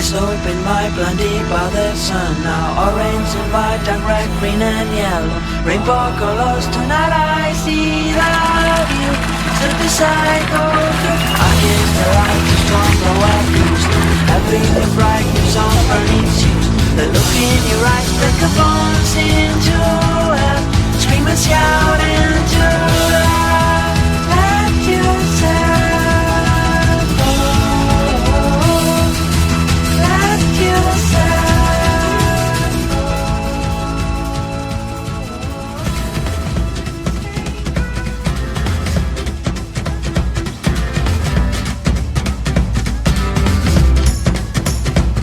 Eyes open wide, blinded by the sun. Now orange and white, dark red, green and yellow, rainbow colors. Tonight I see that you stood beside both. I guess the light is strong, though I used to. Everything bright, keeps on burning shoes. The look in your eyes, break a bones into a scream and shout.